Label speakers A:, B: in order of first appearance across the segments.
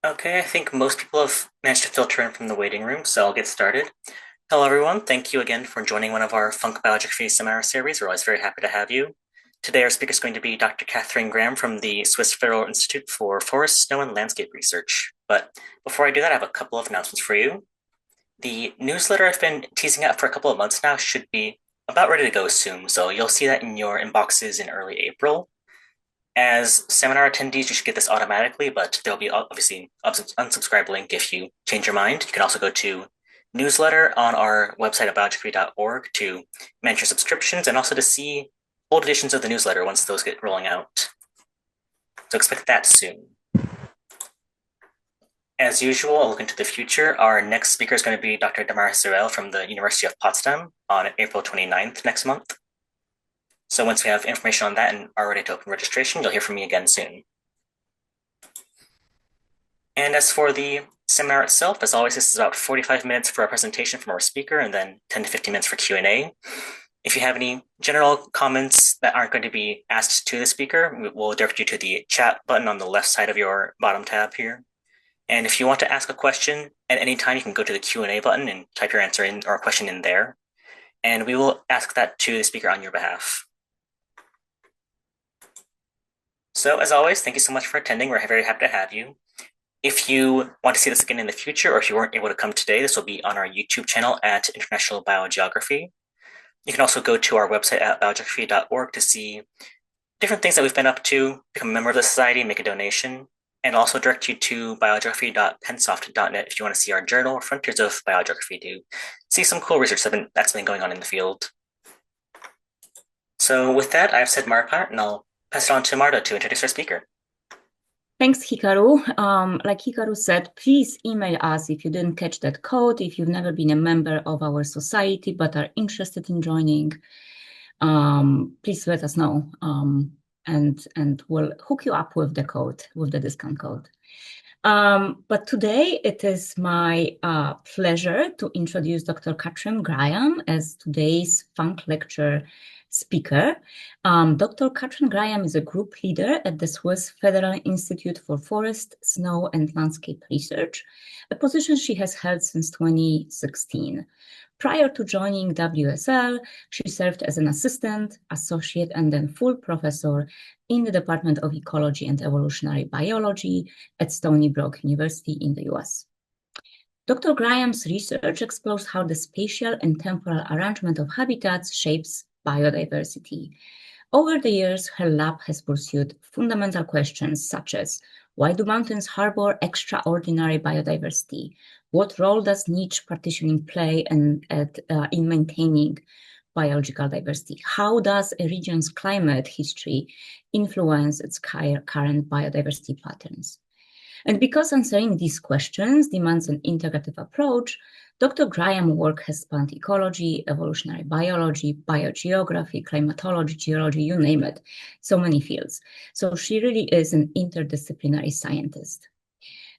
A: Okay, I think most people have managed to filter in from the waiting room, so I'll get started. Hello, everyone. Thank you again for joining one of our Funk Biography seminar series. We're always very happy to have you. Today, our speaker is going to be Dr. Catherine Graham from the Swiss Federal Institute for Forest, Snow, and Landscape Research. But before I do that, I have a couple of announcements for you. The newsletter I've been teasing out for a couple of months now should be about ready to go soon, so you'll see that in your inboxes in early April. As seminar attendees, you should get this automatically, but there'll be obviously unsubscribe link if you change your mind. You can also go to newsletter on our website at biogeography.org to manage your subscriptions and also to see old editions of the newsletter once those get rolling out. So expect that soon. As usual, I'll look into the future. Our next speaker is going to be Dr. Damaris Zurel from the University of Potsdam on April 29th next month. So once we have information on that and are ready to open registration, you'll hear from me again soon. And as for the seminar itself, as always, this is about 45 minutes for a presentation from our speaker and then 10 to 15 minutes for Q&A. If you have any general comments that aren't going to be asked to the speaker, we'll direct you to the chat button on the left side of your bottom tab here. And if you want to ask a question at any time, you can go to the Q&A button and type your answer in or question in there. And we will ask that to the speaker on your behalf. So as always, thank you so much for attending. We're very happy to have you. If you want to see this again in the future, or if you weren't able to come today, this will be on our YouTube channel at International Biogeography. You can also go to our website at biogeography.org to see different things that we've been up to, become a member of the society, make a donation, and also direct you to biogeography.pensoft.net if you want to see our journal, Frontiers of Biogeography, to see some cool research that's been going on in the field. So with that, I've said my part, and I'll pass it on to Marta to introduce our speaker.
B: Thanks, Hikaru. Like Hikaru said, please email us if you didn't catch that code, if you've never been a member of our society but are interested in joining. Please let us know, and we'll hook you up with the code, with the discount code. But today it is my pleasure to introduce Dr. Catherine Graham as today's Funk Lecture speaker. Dr. Catherine Graham is a group leader at the Swiss Federal Institute for Forest, Snow, and Landscape Research, a position she has held since 2016. Prior to joining WSL, she served as an assistant, associate, and then full professor in the Department of Ecology and Evolutionary Biology at Stony Brook University in the US. Dr. Graham's research explores how the spatial and temporal arrangement of habitats shapes biodiversity. Over the years, her lab has pursued fundamental questions such as, why do mountains harbor extraordinary biodiversity? What role does niche partitioning play in maintaining biological diversity? How does a region's climate history influence its current biodiversity patterns? And because answering these questions demands an integrative approach, Dr. Graham's work has spanned ecology, evolutionary biology, biogeography, climatology, geology, you name it, so many fields. So she really is an interdisciplinary scientist.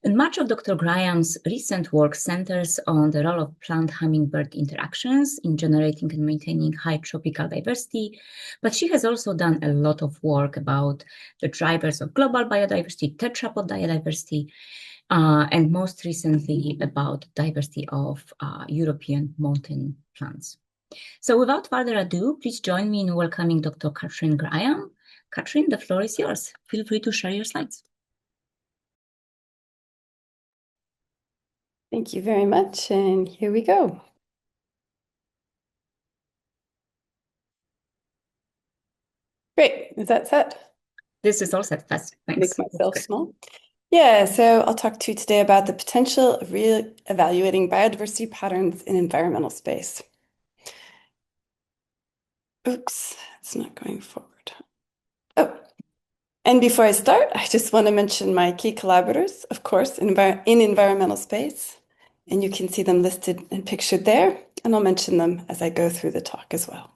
B: And much of Dr. Graham's recent work centers on the role of plant-hummingbird interactions in generating and maintaining high tropical diversity, but she has also done a lot of work about the drivers of global biodiversity, tetrapod biodiversity, and most recently about diversity of European mountain plants. So without further ado, please join me in welcoming Dr. Catherine Graham. Catherine, the floor is yours. Feel free to share your slides.
C: Thank you very much, and here we go. Great, is that set?
B: This is all set. Thanks.
C: Make myself small. Yeah, so I'll talk to you today about the potential of re-evaluating biodiversity patterns in environmental space. Oops, it's not going forward. Oh, and before I start, I just want to mention my key collaborators, of course, in environmental space. And you can see them listed and pictured there, and I'll mention them as I go through the talk as well.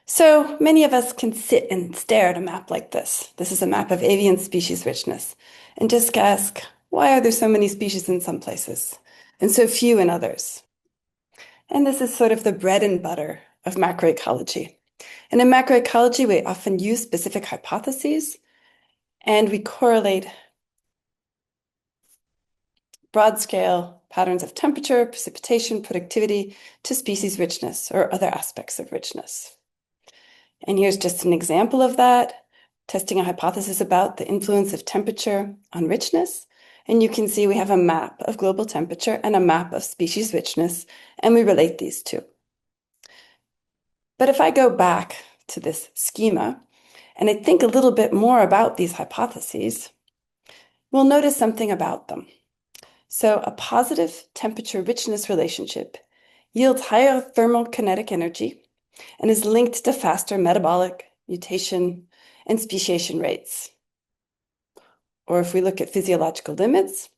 C: So many of us can sit and stare at a map like this. This is a map of avian species richness, and just ask, why are there so many species in some places and so few in others? And this is sort of the bread and butter of macroecology. And in macroecology, we often use specific hypotheses, and we correlate broad scale patterns of temperature, precipitation, productivity to species richness or other aspects of richness. And here's just an example of that, testing a hypothesis about the influence of temperature on richness. And you can see we have a map of global temperature and a map of species richness, and we relate these two. But if I go back to this schema and I think a little bit more about these hypotheses, we'll notice something about them. So a positive temperature richness relationship yields higher thermokinetic energy and is linked to faster metabolic, mutation, and speciation rates. Or if we look at physiological limits,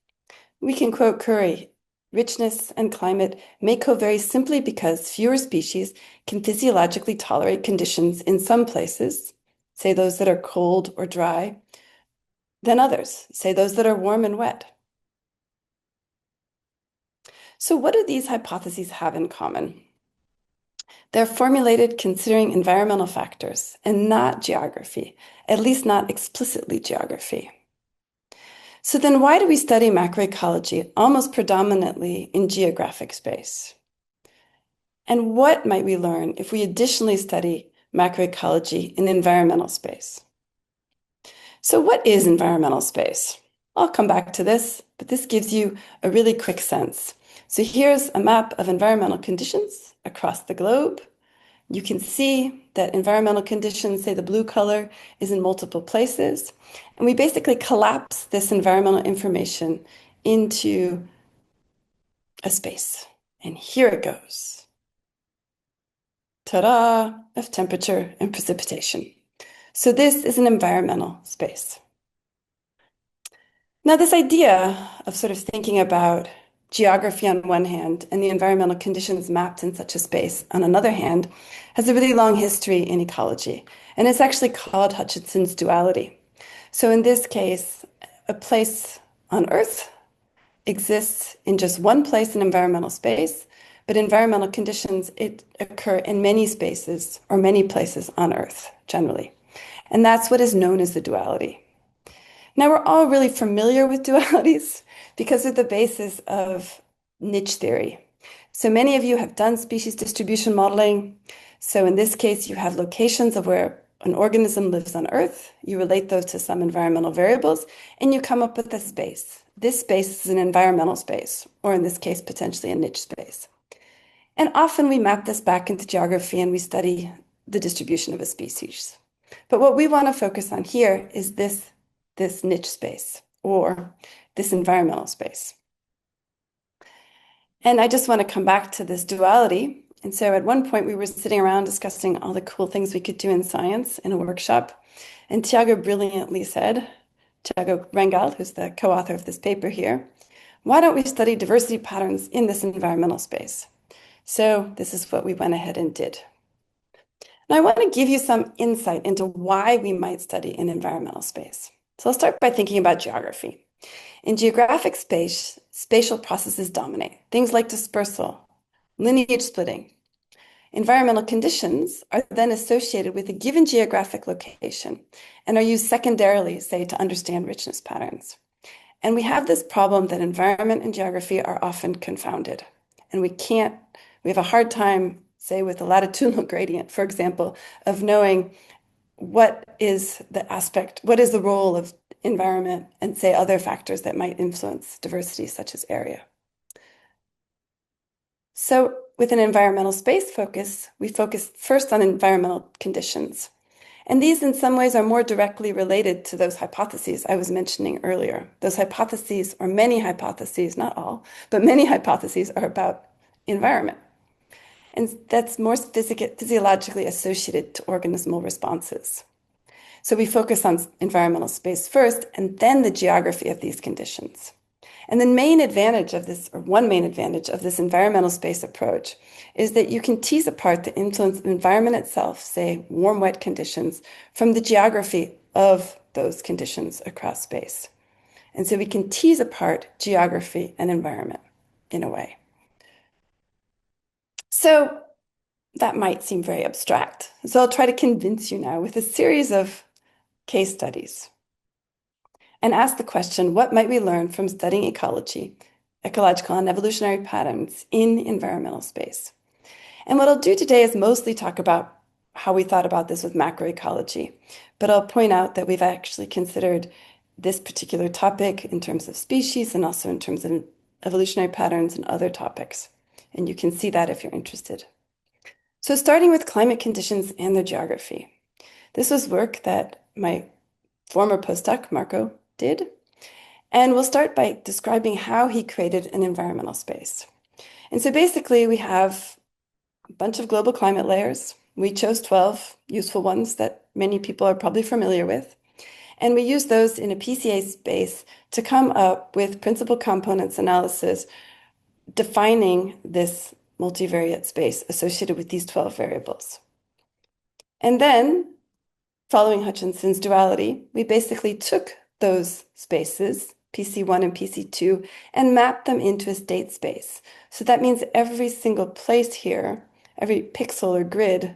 C: we can quote Curry, richness and climate may covary simply because fewer species can physiologically tolerate conditions in some places, say those that are cold or dry, than others, say those that are warm and wet. So what do these hypotheses have in common? They're formulated considering environmental factors and not geography, at least not explicitly geography. So then why do we study macroecology almost predominantly in geographic space? And what might we learn if we additionally study macroecology in environmental space? So what is environmental space? I'll come back to this, but this gives you a really quick sense. So here's a map of environmental conditions across the globe. You can see that environmental conditions, say the blue color, is in multiple places. And we basically collapse this environmental information into a space. And here it goes. Ta-da, of temperature and precipitation. So this is an environmental space. Now, this idea of sort of thinking about geography on one hand and the environmental conditions mapped in such a space on another hand has a really long history in ecology. And it's actually called Hutchinson's duality. So in this case, a place on Earth exists in just one place in environmental space, but environmental conditions occur in many spaces or many places on Earth generally. And that's what is known as the duality. Now, we're all really familiar with dualities because they're the basis of niche theory. So many of you have done species distribution modeling. So in this case, you have locations of where an organism lives on Earth. You relate those to some environmental variables, and you come up with a space. This space is an environmental space, or in this case, potentially a niche space. And often we map this back into geography and we study the distribution of a species. But what we want to focus on here is this niche space or this environmental space. And I just want to come back to this duality. And so at one point we were sitting around discussing all the cool things we could do in science in a workshop. And Tiago brilliantly said, Tiago Rangal, who's the co-author of this paper here, why don't we study diversity patterns in this environmental space? So this is what we went ahead and did. Now I want to give you some insight into why we might study an environmental space. So I'll start by thinking about geography. In geographic space, spatial processes dominate. Things like dispersal, lineage splitting. Environmental conditions are then associated with a given geographic location and are used secondarily, say, to understand richness patterns. And we have this problem that environment and geography are often confounded. And we have a hard time, say, with the latitudinal gradient, for example, of knowing what is the role of environment and, say, other factors that might influence diversity, such as area. So with an environmental space focus, we focus first on environmental conditions. And these in some ways are more directly related to those hypotheses I was mentioning earlier. Those hypotheses, or many hypotheses, not all, but many hypotheses are about environment. And that's more physiologically associated to organismal responses. So we focus on environmental space first, and then the geography of these conditions. And the main advantage of this, or one main advantage of this environmental space approach, is that you can tease apart the influence of the environment itself, say warm, wet conditions, from the geography of those conditions across space. And so we can tease apart geography and environment in a way. So that might seem very abstract. So I'll try to convince you now with a series of case studies and ask the question, what might we learn from studying ecology ecological and evolutionary patterns in environmental space. And what I'll do today is mostly talk about how we thought about this with macroecology, but I'll point out that we've actually considered this particular topic in terms of species and also in terms of evolutionary patterns and other topics. And you can see that if you're interested. So starting with climate conditions and their geography. This was work that my former postdoc, Marco, did. And we'll start by describing how he created an environmental space. And so basically we have a bunch of global climate layers. We chose 12 useful ones that many people are probably familiar with. And we use those in a PCA space to come up with principal components analysis defining this multivariate space associated with these 12 variables. And then, following Hutchinson's duality, we basically took those spaces, PC1 and PC2, and mapped them into a state space. So that means every single place here, every pixel or grid,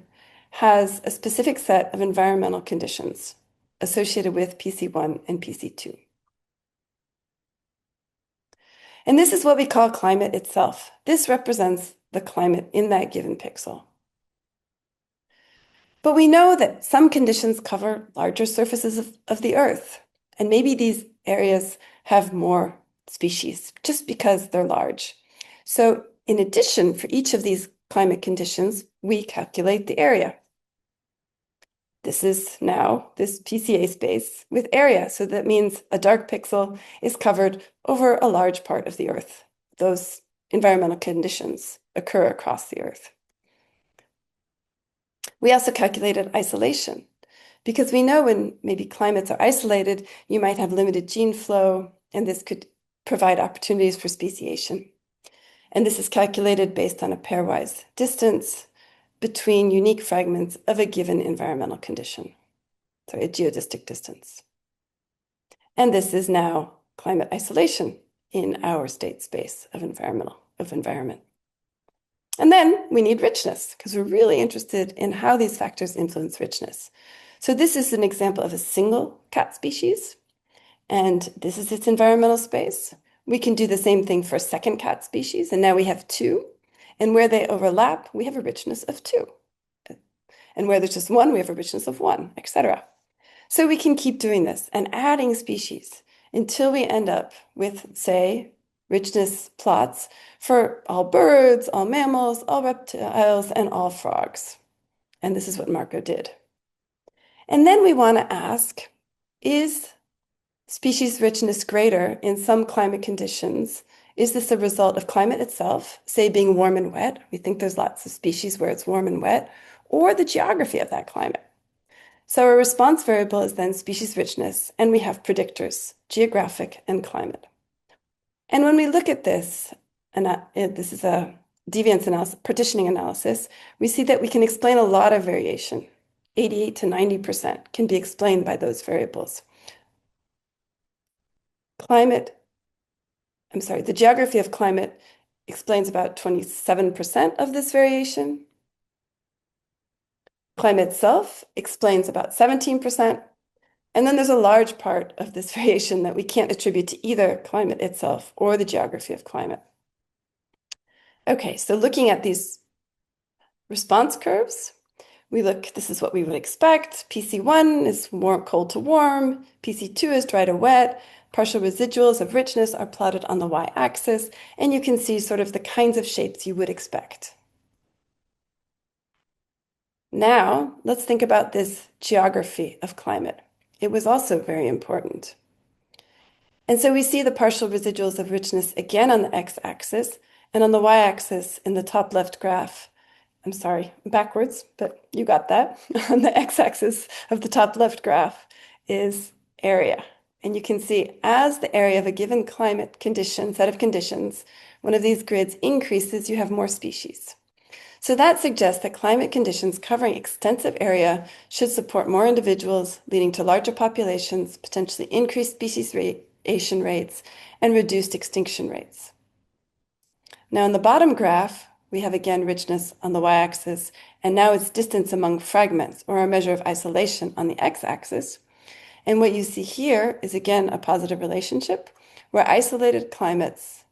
C: has a specific set of environmental conditions associated with PC1 and PC2. And this is what we call climate itself. This represents the climate in that given pixel. But we know that some conditions cover larger surfaces of the Earth, and maybe these areas have more species just because they're large. So in addition, for each of these climate conditions, we calculate the area. This is now this PCA space with area. So that means a dark pixel is covered over a large part of the Earth. Those environmental conditions occur across the Earth. We also calculated isolation because we know when maybe climates are isolated, you might have limited gene flow, and this could provide opportunities for speciation. And this is calculated based on a pairwise distance between unique fragments of a given environmental condition, so a geodesic distance. And this is now climate isolation in our state space of environment. And then we need richness because we're really interested in how these factors influence richness. So this is an example of a single cat species, and this is its environmental space. We can do the same thing for a second cat species, and now we have two. And where they overlap, we have a richness of two. And where there's just one, we have a richness of one, etc. So we can keep doing this and adding species until we end up with, say, richness plots for all birds, all mammals, all reptiles, and all frogs. And this is what Marco did. And then we want to ask, is species richness greater in some climate conditions? Is this a result of climate itself, say being warm and wet? We think there's lots of species where it's warm and wet, or the geography of that climate. So our response variable is then species richness, and we have predictors, geographic and climate. And when we look at this, and this is a deviance analysis, partitioning analysis, we see that we can explain a lot of variation. 88 to 90% can be explained by those variables. The geography of climate explains about 27% of this variation. Climate itself explains about 17%. And then there's a large part of this variation that we can't attribute to either climate itself or the geography of climate. Okay, so looking at these response curves, this is what we would expect. PC1 is cold to warm, PC2 is dry to wet, partial residuals of richness are plotted on the y-axis, and you can see sort of the kinds of shapes you would expect. Now, let's think about this geography of climate. It was also very important. And so we see the partial residuals of richness again on the x-axis, and on the y-axis in the top left graph, I'm sorry, backwards, but you got that. On the x-axis of the top left graph is area. And you can see as the area of a given climate set of conditions, one of these grids increases, you have more species. So that suggests that climate conditions covering extensive area should support more individuals, leading to larger populations, potentially increased speciation rates, and reduced extinction rates. Now in the bottom graph, we have again richness on the y-axis, and now it's distance among fragments, or a measure of isolation on the x-axis. And what you see here is again a positive relationship, where isolated climates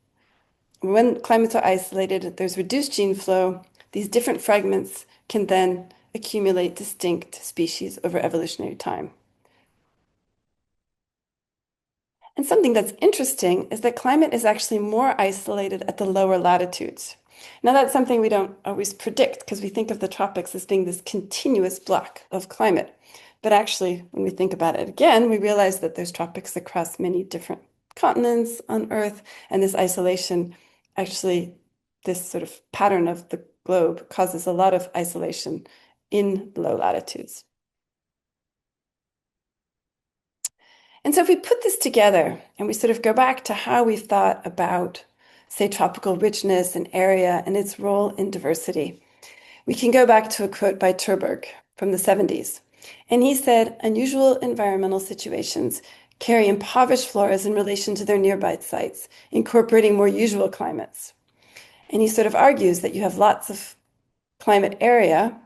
C: when climates are isolated, there's reduced gene flow. These different fragments can then accumulate distinct species over evolutionary time. And something that's interesting is that climate is actually more isolated at the lower latitudes. Now, that's something we don't always predict because we think of the tropics as being this continuous block of climate. But actually, when we think about it again, we realize that there's tropics across many different continents on Earth, and this isolation, actually, this sort of pattern of the globe causes a lot of isolation in low latitudes. And so if we put this together and we sort of go back to how we've thought about, say, tropical richness and area and its role in diversity, we can go back to a quote by Terberg from the 70s. And he said, unusual environmental situations carry impoverished floras in relation to their nearby sites, incorporating more usual climates. And he sort of argues that you have lots of climate area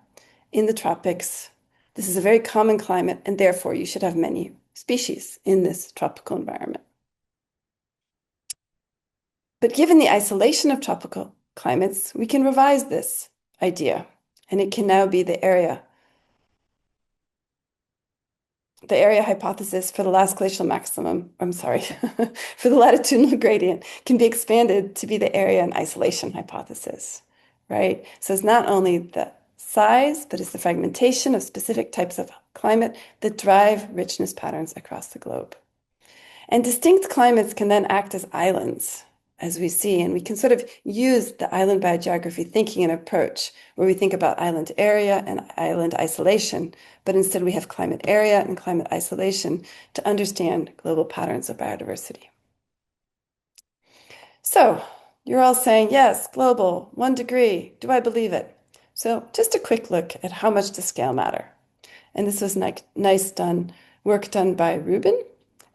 C: in the tropics. This is a very common climate, and therefore you should have many species in this tropical environment. But given the isolation of tropical climates, we can revise this idea, and it can now be the area hypothesis for the last glacial maximum, I'm sorry, for the latitudinal gradient can be expanded to be the area and isolation hypothesis, right? So it's not only the size, but it's the fragmentation of specific types of climate that drive richness patterns across the globe. And distinct climates can then act as islands, as we see, and we can sort of use the island biogeography thinking and approach where we think about island area and island isolation, but instead we have climate area and climate isolation to understand global patterns of biodiversity. So you're all saying, yes, global, 1 degree. Do I believe it? So just a quick look at how much does scale matter. And this was nice work done by Ruben.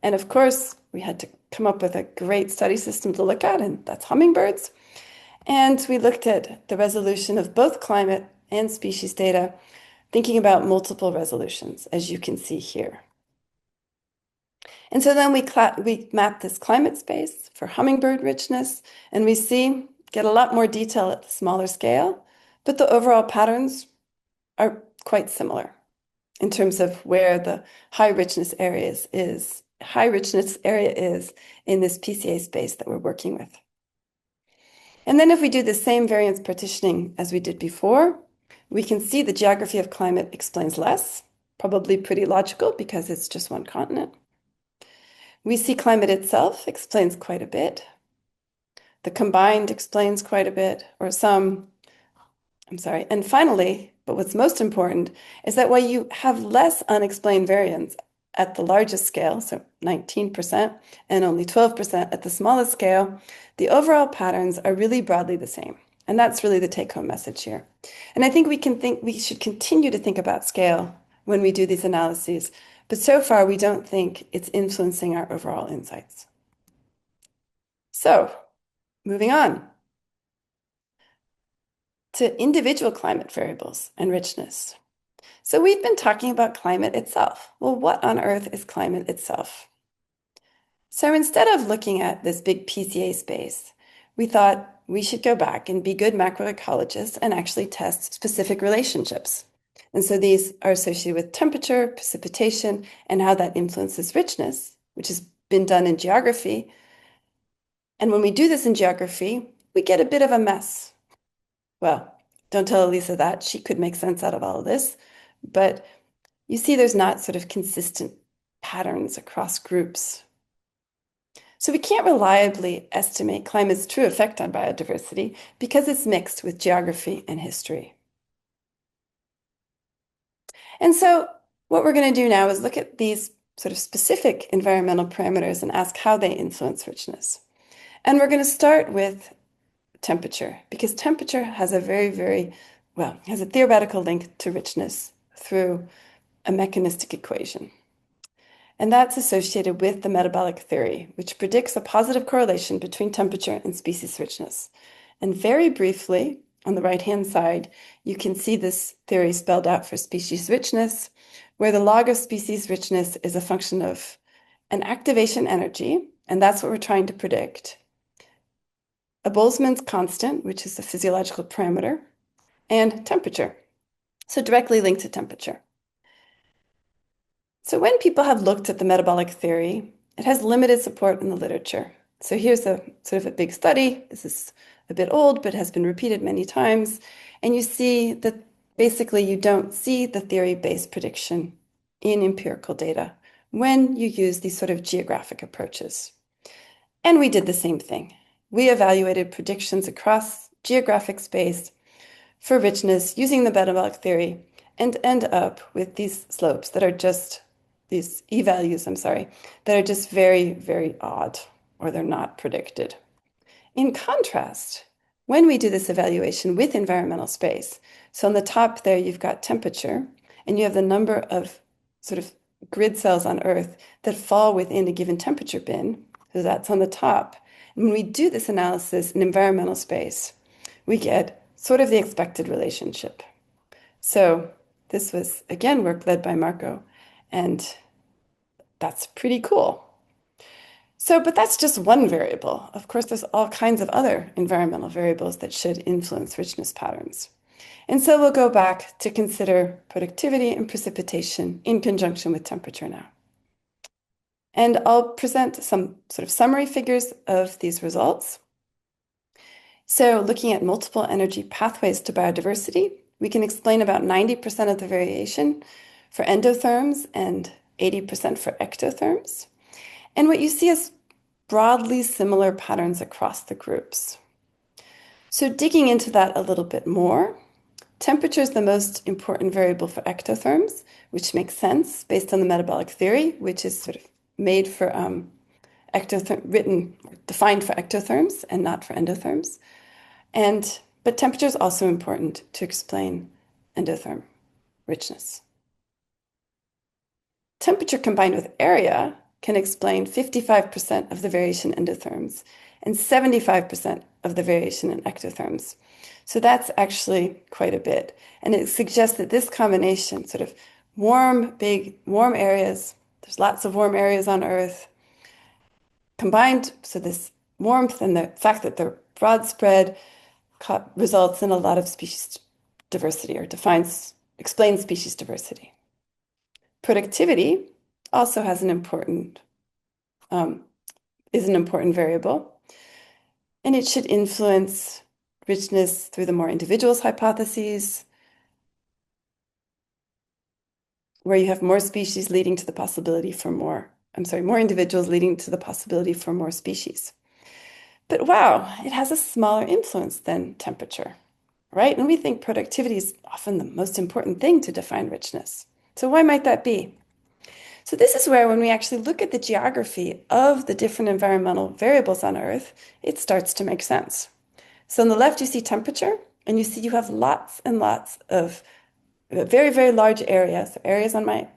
C: And of course, we had to come up with a great study system to look at, and that's hummingbirds. And we looked at the resolution of both climate and species data, thinking about multiple resolutions, as you can see here. And so then we map this climate space for hummingbird richness, and we get a lot more detail at the smaller scale, but the overall patterns are quite similar in terms of where the high richness area is in this PCA space that we're working with. And then if we do the same variance partitioning as we did before, we can see the geography of climate explains less, probably pretty logical because it's just one continent. We see climate itself explains quite a bit. The combined explains quite a bit, or some, I'm sorry. And finally, but what's most important is that while you have less unexplained variance at the largest scale, so 19%, and only 12% at the smallest scale, the overall patterns are really broadly the same. And that's really the take-home message here. And I think we should continue to think about scale when we do these analyses, but so far we don't think it's influencing our overall insights. So, moving on to individual climate variables and richness. So we've been talking about climate itself. Well, what on earth is climate itself? So instead of looking at this big PCA space, we thought we should go back and be good macroecologists and actually test specific relationships. And so these are associated with temperature, precipitation, and how that influences richness, which has been done in geography. And when we do this in geography, we get a bit of a mess. Well, don't tell Elisa that. She could make sense out of all of this. But you see there's not sort of consistent patterns across groups. So we can't reliably estimate climate's true effect on biodiversity because it's mixed with geography and history. And so what we're going to do now is look at these sort of specific environmental parameters and ask how they influence richness. And we're going to start with temperature, because temperature has a has a theoretical link to richness through a mechanistic equation. And that's associated with the metabolic theory, which predicts a positive correlation between temperature and species richness. And very briefly, on the right-hand side, you can see this theory spelled out for species richness, where the log of species richness is a function of an activation energy, and that's what we're trying to predict, a Boltzmann's constant, which is a physiological parameter, and temperature. So directly linked to temperature. So when people have looked at the metabolic theory, it has limited support in the literature. So here's a sort of a big study. This is a bit old, but has been repeated many times. And you see that basically you don't see the theory-based prediction in empirical data when you use these sort of geographic approaches. And we did the same thing. We evaluated predictions across geographic space for richness using the metabolic theory and end up with these slopes that are just these e-values, I'm sorry, that are just very, very odd, or they're not predicted. In contrast, when we do this evaluation with environmental space, so on the top there you've got temperature, and you have the number of sort of grid cells on Earth that fall within a given temperature bin, so that's on the top. And when we do this analysis in environmental space, we get sort of the expected relationship. So this was, again, work led by Marco, and that's pretty cool. So, but that's just one variable. Of course, there's all kinds of other environmental variables that should influence richness patterns. And so we'll go back to consider productivity and precipitation in conjunction with temperature now. And I'll present some sort of summary figures of these results. So looking at multiple energy pathways to biodiversity, we can explain about 90% of the variation for endotherms and 80% for ectotherms. And what you see is broadly similar patterns across the groups. So digging into that a little bit more, temperature is the most important variable for ectotherms, which makes sense based on the metabolic theory, which is sort of made for defined for ectotherms and not for endotherms. But temperature is also important to explain endotherm richness. Temperature combined with area can explain 55% of the variation in endotherms and 75% of the variation in ectotherms. So that's actually quite a bit. And it suggests that this combination, sort of big, warm areas, there's lots of warm areas on Earth, combined, so this warmth and the fact that they're broad spread results in a lot of species diversity or explains species diversity. Productivity also has is an important variable, and it should influence richness through the more individuals hypotheses, where you have more species leading to the possibility for more individuals leading to the possibility for more species. But wow, it has a smaller influence than temperature, right? And we think productivity is often the most important thing to define richness. So why might that be? So this is where, when we actually look at the geography of the different environmental variables on Earth, it starts to make sense. So on the left, you see temperature, and you see you have lots and lots of very, very large areas on my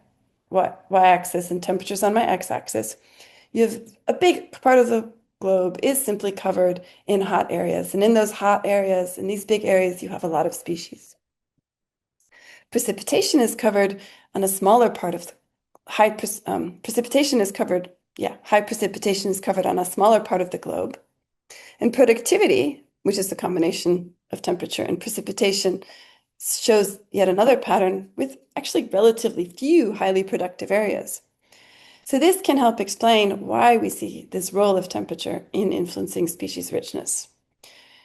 C: y-axis and temperatures on my x-axis. You have a big part of the globe is simply covered in hot areas. And in those hot areas, in these big areas, you have a lot of species. Precipitation is covered on a smaller part of the high precipitation is covered on a smaller part of the globe. And productivity, which is the combination of temperature and precipitation, shows yet another pattern with actually relatively few highly productive areas. So this can help explain why we see this role of temperature in influencing species richness.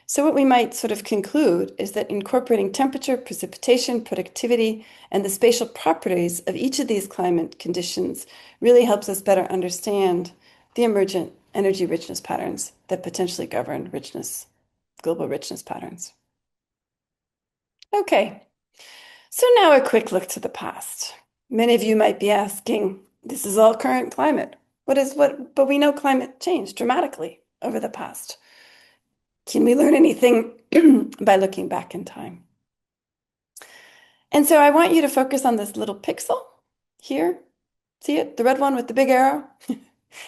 C: So what we might sort of conclude is that incorporating temperature, precipitation, productivity, and the spatial properties of each of these climate conditions really helps us better understand the emergent energy richness patterns that potentially govern global richness patterns. Okay, so now a quick look to the past. Many of you might be asking, this is all current climate. But we know climate changed dramatically over the past. Can we learn anything by looking back in time? And so I want you to focus on this little pixel here. See it? The red one with the big arrow?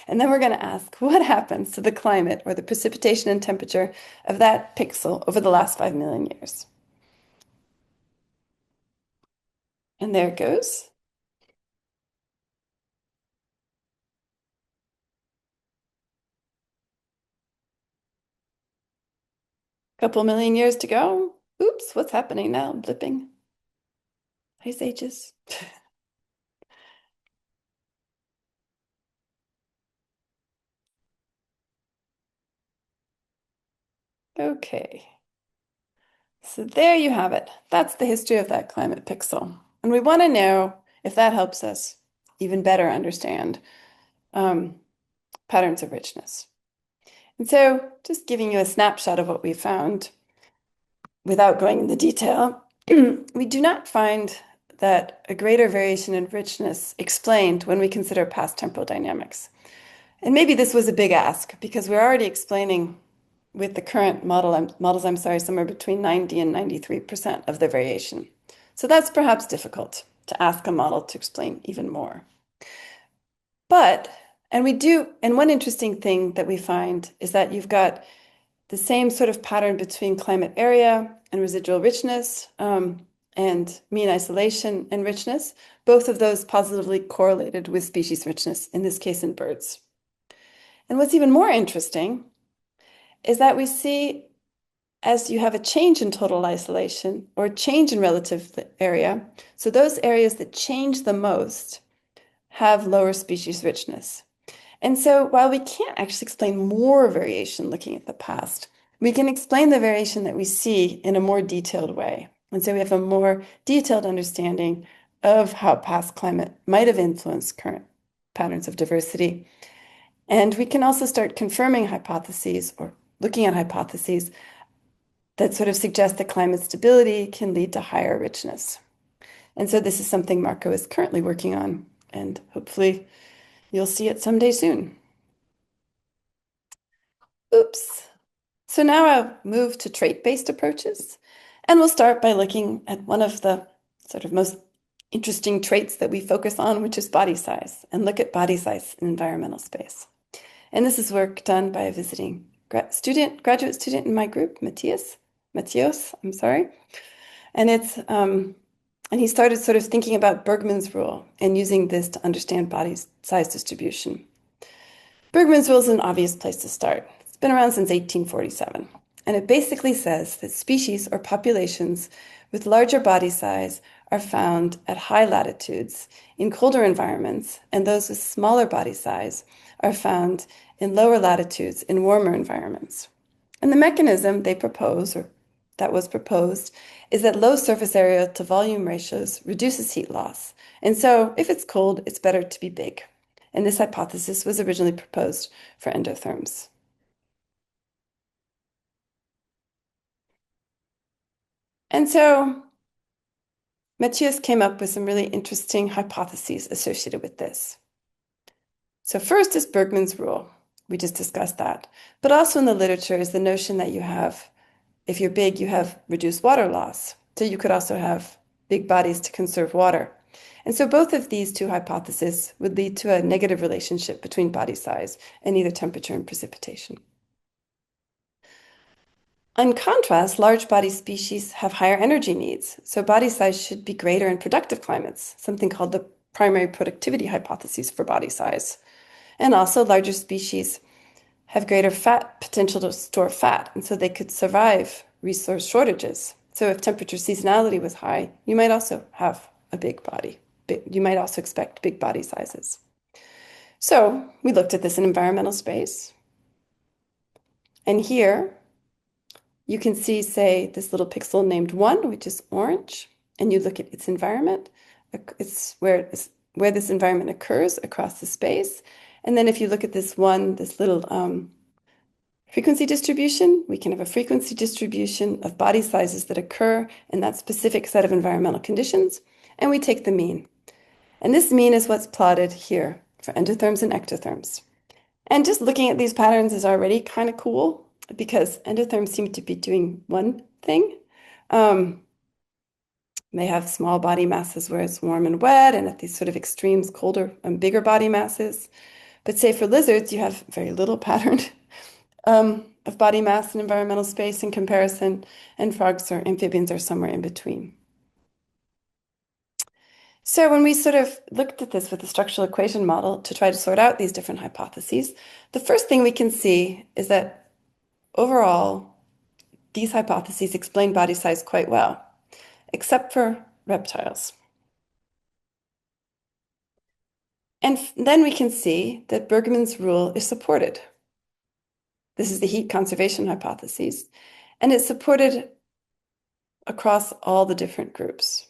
C: And then we're going to ask, what happens to the climate or the precipitation and temperature of that pixel over the last 5 million years? And there it goes. Couple million years to go. Oops, what's happening now? I'm blipping. Ice ages. Okay. So there you have it. That's the history of that climate pixel. And we want to know if that helps us even better understand patterns of richness. And so just giving you a snapshot of what we found without going into detail, we do not find that a greater variation in richness explained when we consider past temporal dynamics. And maybe this was a big ask because we're already explaining with the current models, somewhere between 90 and 93% of the variation. So that's perhaps difficult to ask a model to explain even more. But, and one interesting thing that we find is that you've got the same sort of pattern between climate area and residual richness and mean isolation and richness, both of those positively correlated with species richness, in this case in birds. And what's even more interesting is that we see as you have a change in total isolation or a change in relative area, so those areas that change the most have lower species richness. And so while we can't actually explain more variation looking at the past, we can explain the variation that we see in a more detailed way. And so we have a more detailed understanding of how past climate might have influenced current patterns of diversity. And we can also start confirming hypotheses or looking at hypotheses that sort of suggest that climate stability can lead to higher richness. And so this is something Marco is currently working on, and hopefully you'll see it someday soon. Oops. So now I'll move to trait-based approaches, and we'll start by looking at one of the sort of most interesting traits that we focus on, which is body size, and look at body size in environmental space. And this is work done by a visiting graduate student in my group, Matthias, I'm sorry. And and he started sort of thinking about Bergmann's rule and using this to understand body size distribution. Bergmann's rule is an obvious place to start. It's been around since 1847, and it basically says that species or populations with larger body size are found at high latitudes in colder environments, and those with smaller body size are found in lower latitudes in warmer environments. And the mechanism they propose, or that was proposed, is that low surface area to volume ratios reduces heat loss. And so if it's cold, it's better to be big. And this hypothesis was originally proposed for endotherms. And so Matthias came up with some really interesting hypotheses associated with this. So first is Bergmann's rule. We just discussed that. But also in the literature is the notion that you have, if you're big, you have reduced water loss. So you could also have big bodies to conserve water. And so both of these two hypotheses would lead to a negative relationship between body size and either temperature and precipitation. In contrast, large body species have higher energy needs, so body size should be greater in productive climates, something called the primary productivity hypothesis for body size. And also, larger species have greater fat potential to store fat, and so they could survive resource shortages. So if temperature seasonality was high, you might also have a big body. You might also expect big body sizes. So we looked at this in environmental space. And here you can see, say, this little pixel named 1, which is orange, and you look at its environment. It's where this environment occurs across the space. And then if you look at this little frequency distribution, we can have a frequency distribution of body sizes that occur in that specific set of environmental conditions, and we take the mean. And this mean is what's plotted here for endotherms and ectotherms. And just looking at these patterns is already kind of cool because endotherms seem to be doing one thing. They have small body masses where it's warm and wet, and at these sort of extremes, colder and bigger body masses. But say for lizards, you have very little pattern of body mass and environmental space in comparison, and frogs or amphibians are somewhere in between. So when we sort of looked at this with the structural equation model to try to sort out these different hypotheses, the first thing we can see is that overall, these hypotheses explain body size quite well, except for reptiles. And then we can see that Bergmann's rule is supported. This is the heat conservation hypothesis, and it's supported across all the different groups.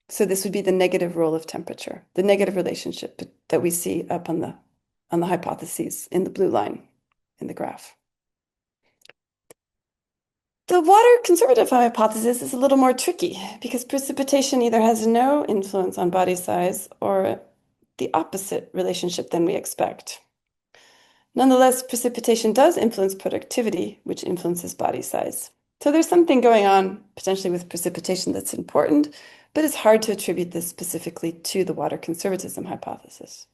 C: So this would be the negative role of temperature, the negative relationship that we see up on the hypotheses in the blue line in the graph. The water conservative hypothesis is a little more tricky because precipitation either has no influence on body size or the opposite relationship than we expect. Nonetheless, precipitation does influence productivity, which influences body size. So there's something going on potentially with precipitation that's important, but it's hard to attribute this specifically to the water conservatism hypothesis.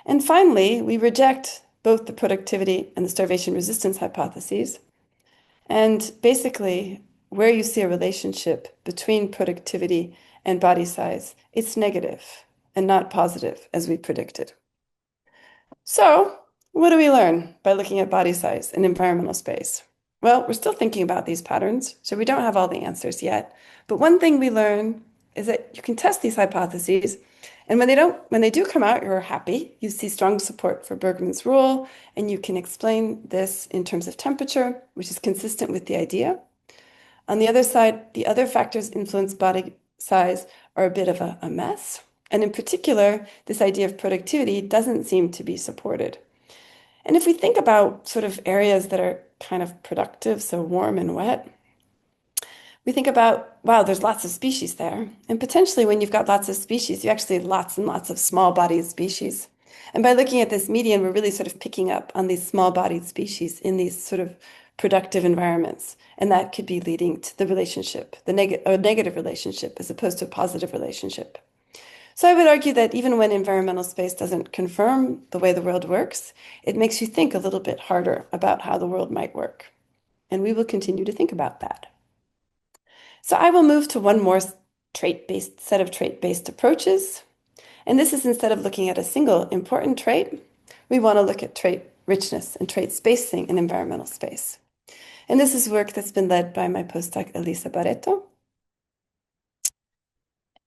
C: And finally, we reject both the productivity and the starvation resistance hypotheses. And basically, where you see a relationship between productivity and body size, it's negative and not positive as we predicted. So, what do we learn by looking at body size in environmental space? Well, we're still thinking about these patterns, so we don't have all the answers yet. But one thing we learn is that you can test these hypotheses, and when they do come out, you're happy. You see strong support for Bergmann's rule, and you can explain this in terms of temperature, which is consistent with the idea. On the other side, the other factors influence body size are a bit of a mess. And in particular, this idea of productivity doesn't seem to be supported. And if we think about sort of areas that are kind of productive, so warm and wet, we think about, wow, there's lots of species there. And potentially when you've got lots of species, you actually have lots and lots of small-bodied species. And by looking at this median, we're really sort of picking up on these small-bodied species in these sort of productive environments. And that could be leading to the relationship, a negative relationship as opposed to a positive relationship. So I would argue that even when environmental space doesn't confirm the way the world works, it makes you think a little bit harder about how the world might work. And we will continue to think about that. So I will move to one more set of trait-based approaches. And this is instead of looking at a single important trait, we want to look at trait richness and trait spacing in environmental space. And this is work that's been led by my postdoc, Elisa Barreto.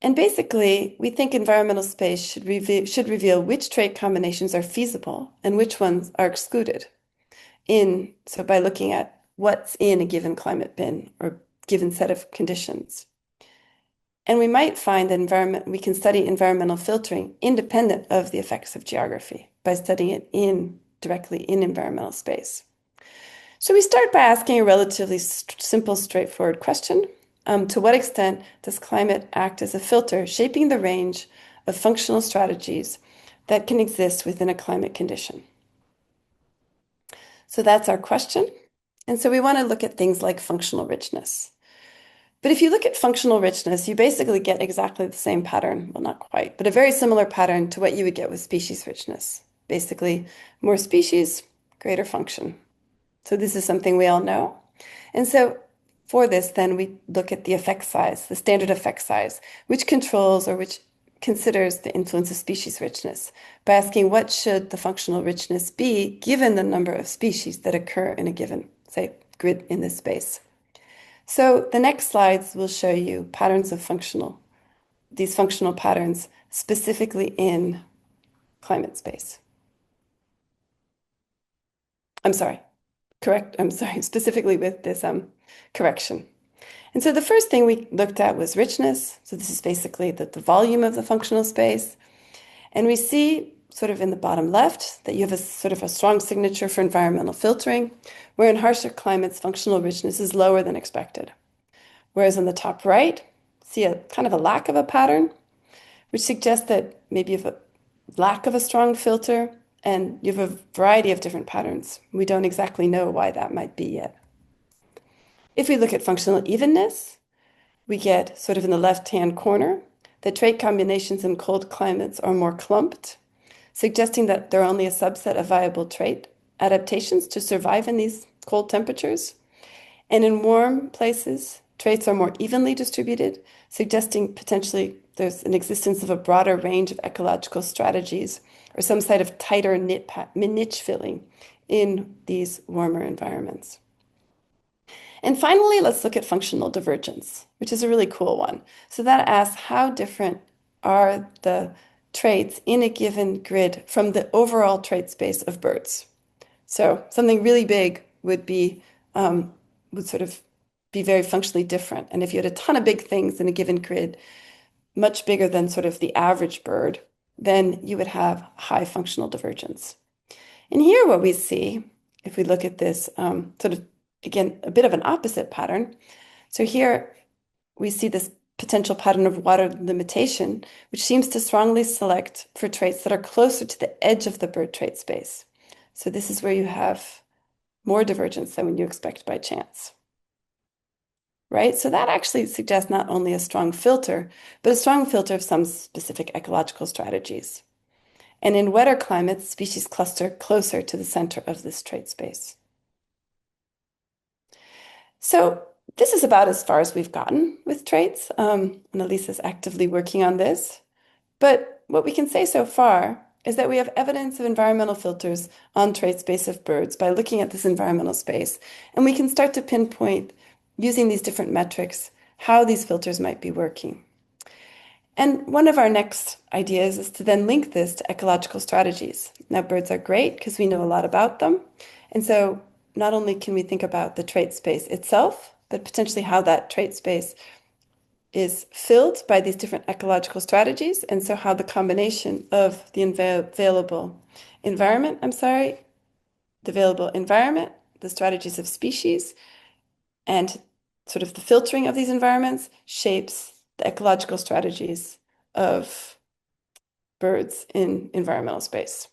C: And basically, we think environmental space should reveal which trait combinations are feasible and which ones are excluded. So by looking at what's in a given climate bin or given set of conditions. And we might find that we can study environmental filtering independent of the effects of geography by studying it directly in environmental space. So we start by asking a relatively simple, straightforward question. To what extent does climate act as a filter, shaping the range of functional strategies that can exist within a climate condition? So that's our question. And so we want to look at things like functional richness. But if you look at functional richness, you basically get exactly the same pattern. Well, not quite, but a very similar pattern to what you would get with species richness. Basically, more species, greater function. So this is something we all know. And so for this, then we look at the effect size, the standard effect size, which controls or which considers the influence of species richness by asking what should the functional richness be given the number of species that occur in a given, say, grid in this space. So the next slides will show you patterns of these functional patterns specifically in climate space. Specifically with this correction. And so the first thing we looked at was richness. So this is basically the volume of the functional space. And we see sort of in the bottom left that you have a sort of a strong signature for environmental filtering, where in harsher climates, functional richness is lower than expected. Whereas on the top right, see a kind of a lack of a pattern, which suggests that maybe you have a lack of a strong filter and you have a variety of different patterns. We don't exactly know why that might be yet. If we look at functional evenness, we get sort of in the left-hand corner that trait combinations in cold climates are more clumped, suggesting that there are only a subset of viable trait adaptations to survive in these cold temperatures. And in warm places, traits are more evenly distributed, suggesting potentially there's an existence of a broader range of ecological strategies or some sort of tighter niche filling in these warmer environments. And finally, let's look at functional divergence, which is a really cool one. So that asks how different are the traits in a given grid from the overall trait space of birds. So something really big would sort of be very functionally different. And if you had a ton of big things in a given grid, much bigger than sort of the average bird, then you would have high functional divergence. And here what we see, if we look at this sort of, again, a bit of an opposite pattern. So here we see this potential pattern of water limitation, which seems to strongly select for traits that are closer to the edge of the bird trait space. So this is where you have more divergence than what you expect by chance. Right? So that actually suggests not only a strong filter, but a strong filter of some specific ecological strategies. And in wetter climates, species cluster closer to the center of this trait space. So this is about as far as we've gotten with traits. Annalise is actively working on this. But what we can say so far is that we have evidence of environmental filters on trait space of birds by looking at this environmental space. And we can start to pinpoint, using these different metrics, how these filters might be working. And one of our next ideas is to then link this to ecological strategies. Now, birds are great because we know a lot about them. And so not only can we think about the trait space itself, but potentially how that trait space is filled by these different ecological strategies. And so how the combination of the available environment, the strategies of species, and sort of the filtering of these environments shapes the ecological strategies of birds in environmental space.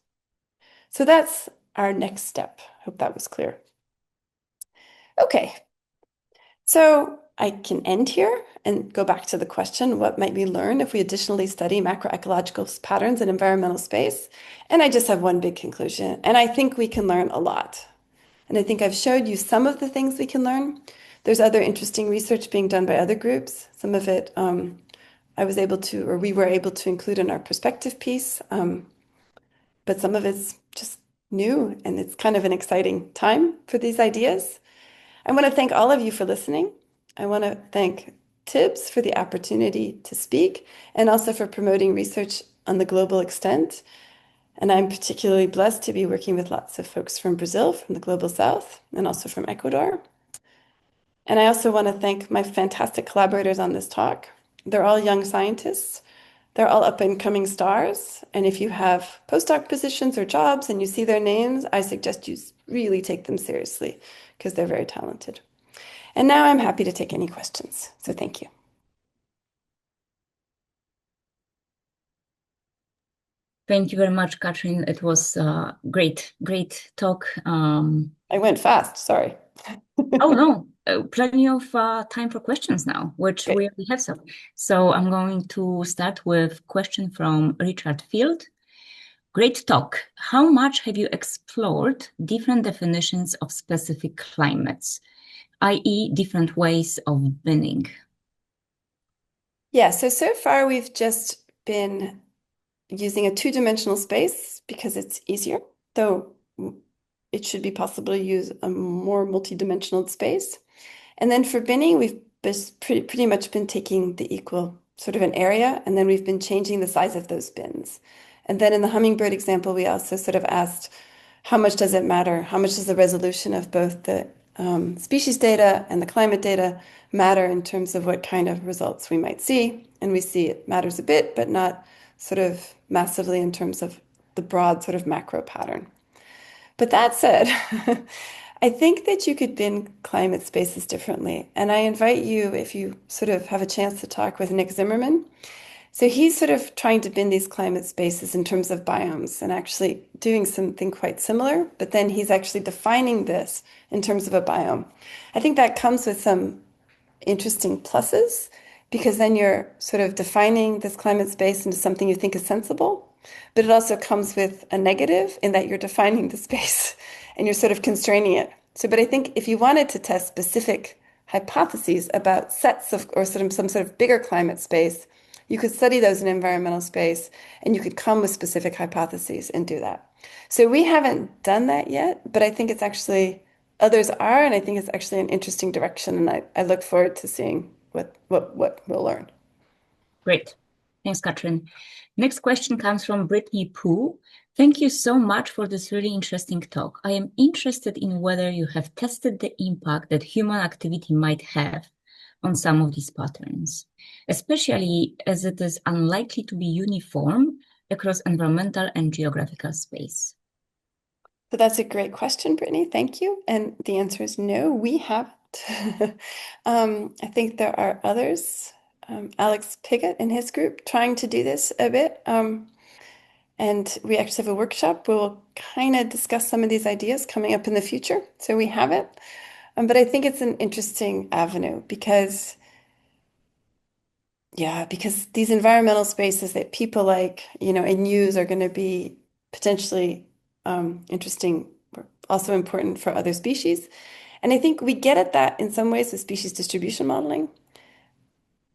C: So that's our next step. Hope that was clear. Okay, so I can end here and go back to the question, what might we learn if we additionally study macroecological patterns in environmental space? And I just have one big conclusion, and I think we can learn a lot. And I think I've showed you some of the things we can learn. There's other interesting research being done by other groups. Some of it we were able to include in our perspective piece, but some of it's just new, and it's kind of an exciting time for these ideas. I want to thank all of you for listening. I want to thank Tibbs for the opportunity to speak and also for promoting research on the global extent. And I'm particularly blessed to be working with lots of folks from Brazil, from the global south, and also from Ecuador. And I also want to thank my fantastic collaborators on this talk. They're all young scientists. They're all up and coming stars. And if you have postdoc positions or jobs and you see their names, I suggest you really take them seriously because they're very talented. And now I'm happy to take any questions. So thank you.
B: Thank you very much, Katrin. It was great talk.
C: I went fast, sorry.
B: Oh, no, plenty of time for questions now, which
C: Okay.
B: we already have some. So I'm going to start with question from Richard Field. Great talk. How much have you explored different definitions of specific climates, i.e. different ways of binning?
C: Yeah, so far we've just been using a two-dimensional space because it's easier, though it should be possible to use a more multi-dimensional space. And then for binning, we've just pretty much been taking the equal sort of an area, and then we've been changing the size of those bins. And then in the hummingbird example, we also sort of asked, how much does it matter? How much does the resolution of both the species data and the climate data matter in terms of what kind of results we might see? And we see it matters a bit, but not sort of massively in terms of the broad sort of macro pattern. But that said, I think that you could bin climate spaces differently. And I invite you, if you sort of have a chance to talk with Nick Zimmerman. So he's sort of trying to bin these climate spaces in terms of biomes and actually doing something quite similar, but then he's actually defining this in terms of a biome. I think that comes with some interesting pluses because then you're sort of defining this climate space into something you think is sensible, but it also comes with a negative in that you're defining the space and you're sort of constraining it. So, but I think if you wanted to test specific hypotheses about sets of or some sort of bigger climate space, You could study those in environmental space and you could come with specific hypotheses and do that. So we haven't done that yet, but I think it's actually others are, and I think it's actually an interesting direction, and I look forward to seeing what we'll learn.
B: Great. Thanks, Katrin. Next question comes from Brittany Poo. Thank you so much for this really interesting talk. I am interested in whether you have tested the impact that human activity might have on some of these patterns, especially as it is unlikely to be uniform across environmental and geographical space.
C: So that's a great question, Brittany. Thank you. And the answer is no, we haven't. I think there are others, Alex Piggott and his group, trying to do this a bit. And we actually have a workshop where we'll kind of discuss some of these ideas coming up in the future. So we haven't. But I think it's an interesting avenue because, yeah, because these environmental spaces that people like, and use are going to be potentially interesting, also important for other species. And I think we get at that in some ways with species distribution modeling.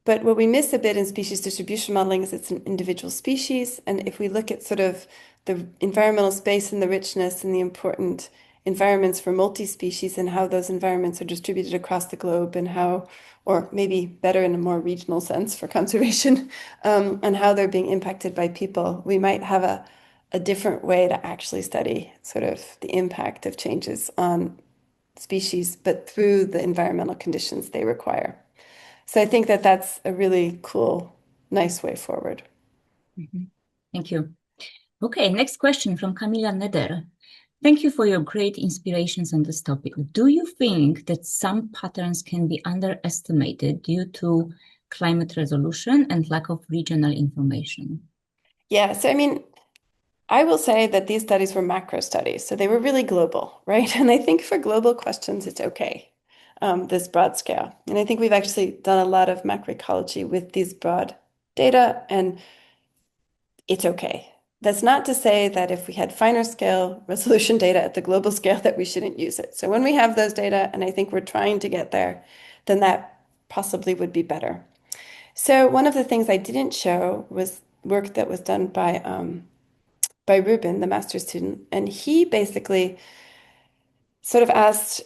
C: But what we miss a bit in species distribution modeling is it's an individual species. And if we look at sort of the environmental space and the richness and the important environments for multi-species and how those environments are distributed across the globe and how, or maybe better in a more regional sense for conservation, and how they're being impacted by people, we might have a different way to actually study sort of the impact of changes on species, but through the environmental conditions they require. So I think that that's a really cool, nice way forward.
B: Thank you. Okay, next question from Camila Neder. Thank you for your great inspirations on this topic. Do you think that some patterns can be underestimated due to climate resolution and lack of regional information?
C: Yeah, so I mean, I will say that these studies were macro studies, so they were really global, right? And I think for global questions, it's okay, this broad scale. And I think we've actually done a lot of macroecology with these broad data, and it's okay. That's not to say that if we had finer scale resolution data at the global scale that we shouldn't use it. So when we have those data, and I think we're trying to get there, then that possibly would be better. So one of the things I didn't show was work that was done by Ruben, the master's student, and he basically sort of asked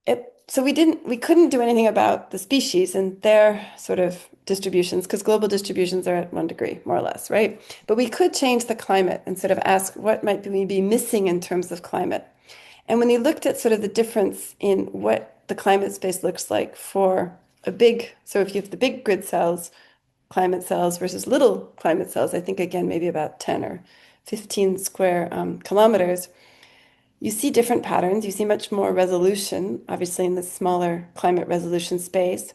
C: it. So we couldn't do anything about the species and their sort of distributions because global distributions are at 1 degree, more or less, right? But we could change the climate and sort of ask what might we be missing in terms of climate. And when he looked at sort of the difference in what the climate space looks like for so if you have the big grid cells, climate cells versus little climate cells, I think again, maybe about 10 or 15 square kilometers, you see different patterns. You see much more resolution, obviously, in the smaller climate resolution space.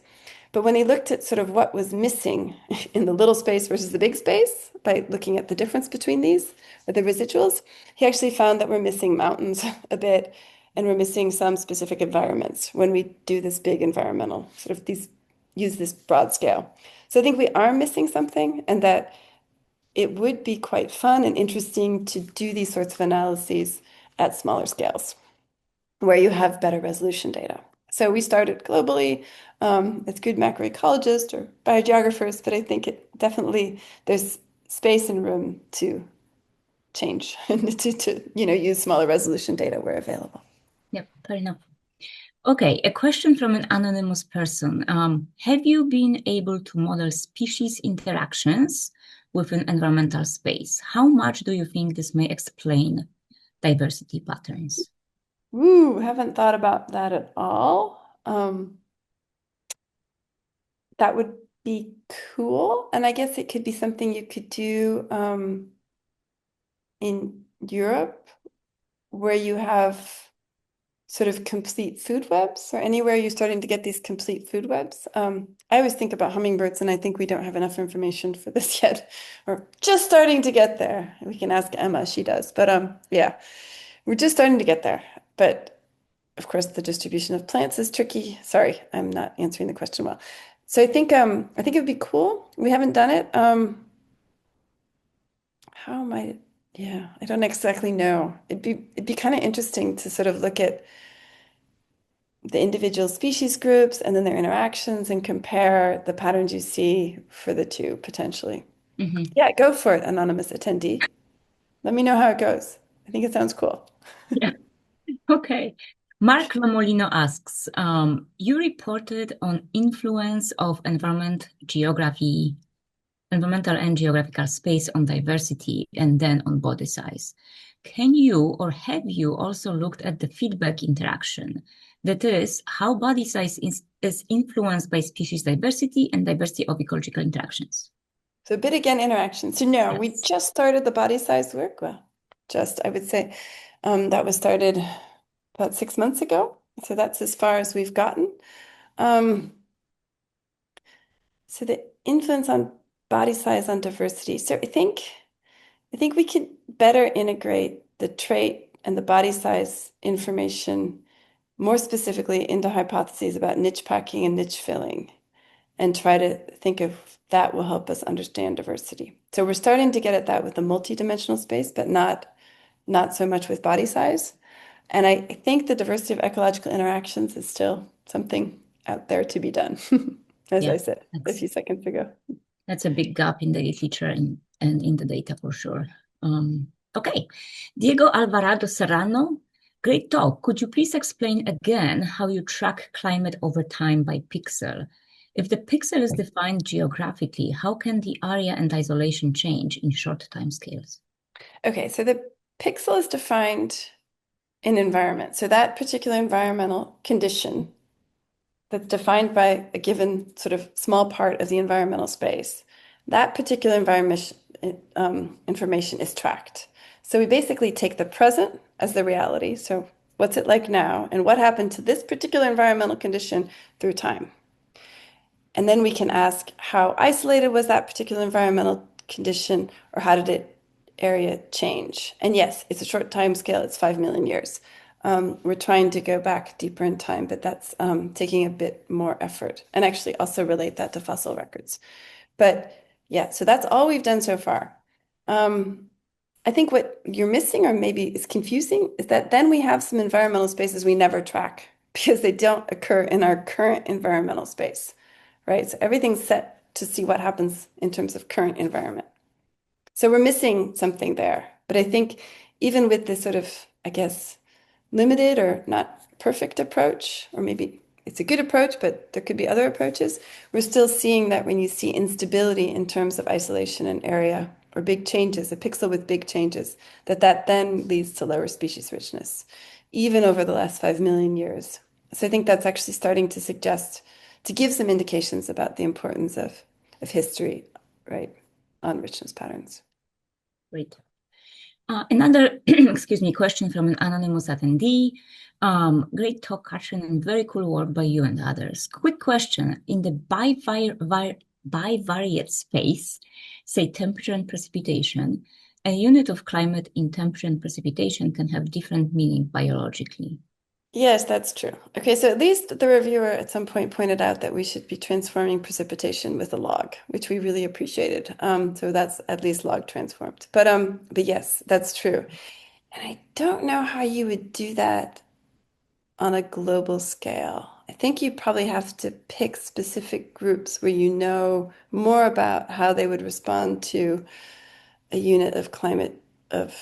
C: But when he looked at sort of what was missing in the little space versus the big space, by looking at the difference between these, or the residuals, he actually found that we're missing mountains a bit, and we're missing some specific environments when we do this big environmental, sort of use this broad scale. So I think we are missing something, and that it would be quite fun and interesting to do these sorts of analyses at smaller scales where you have better resolution data. So we started globally as good macroecologists or biogeographers, but I think there's space and room to change and to use smaller resolution data where available.
B: Yep, fair enough. Okay, a question from an anonymous person. Have you been able to model species interactions within environmental space? How much do you think this may explain diversity patterns?
C: Ooh, haven't thought about that at all. That would be cool. And I guess it could be something you could do in Europe where you have sort of complete food webs or anywhere you're starting to get these complete food webs. I always think about hummingbirds, and I think we don't have enough information for this yet. We're just starting to get there. We can ask Emma, she does. But yeah, we're just starting to get there. But of course, the distribution of plants is tricky. Sorry, I'm not answering the question well. So I think it would be cool. We haven't done it. How might yeah, I don't exactly know. It'd be kind of interesting to sort of look at the individual species groups and then their interactions and compare the patterns you see for the two potentially. Yeah, go for it, anonymous attendee. Let me know how it goes. I think it sounds cool.
B: Yeah. Okay. Mark Lamolino asks, you reported on influence of environmental and geographical space on diversity and then on body size. Can you or have you also looked at the feedback interaction? That is, how body size is influenced by species diversity and diversity of ecological interactions.
C: So a bit again, interaction. So no, we
B: Yes.
C: just started the body size work. Well, just I would say that was started about 6 months ago. So that's as far as we've gotten. So the influence on body size on diversity. So I think we could better integrate the trait and the body size information more specifically into hypotheses about niche packing and niche filling, and try to think of that will help us understand diversity. So we're starting to get at that with the multidimensional space, but not so much with body size. And I think the diversity of ecological interactions is still something out there to be done, as
B: Yeah,
C: I said a few seconds ago.
B: that's a big gap in the literature and in the data for sure. Okay, Diego Alvarado Serrano, great talk. Could you please explain again how you track climate over time by pixel? If the pixel is defined geographically, how can the area and isolation change in short timescales?
C: Okay, so the pixel is defined in environment. So that particular environmental condition that's defined by a given sort of small part of the environmental space, that particular environment information is tracked. So we basically take the present as the reality. So what's it like now? And what happened to this particular environmental condition through time? And then we can ask how isolated was that particular environmental condition, or how did it area change? And yes, it's a short time scale, it's 5 million years. We're trying to go back deeper in time, but that's taking a bit more effort, and actually also relate that to fossil records. But yeah, so that's all we've done so far. I think what you're missing, or maybe is confusing, is that then we have some environmental spaces we never track because they don't occur in our current environmental space, right? So everything's set to see what happens in terms of current environment. So we're missing something there. But I think even with this sort of, I guess, limited or not perfect approach, or maybe it's a good approach, but there could be other approaches, we're still seeing that when you see instability in terms of isolation and area, or big changes, a pixel with big changes, that then leads to lower species richness, even over the last 5 million years. So I think that's actually starting to suggest, to give some indications about the importance of history, right, on richness patterns.
B: Great. Another, excuse me, question from an anonymous attendee. Great talk, Katrin, and very cool work by you and others. Quick question. In the bivariate space, say temperature and precipitation, a unit of climate in temperature and precipitation can have different meaning biologically.
C: Yes, that's true. Okay, so at least the reviewer at some point pointed out that we should be transforming precipitation with a log, which we really appreciated. So that's at least log transformed. But yes, that's true. And I don't know how you would do that on a global scale. I think you probably have to pick specific groups where you know more about how they would respond to a unit of climate of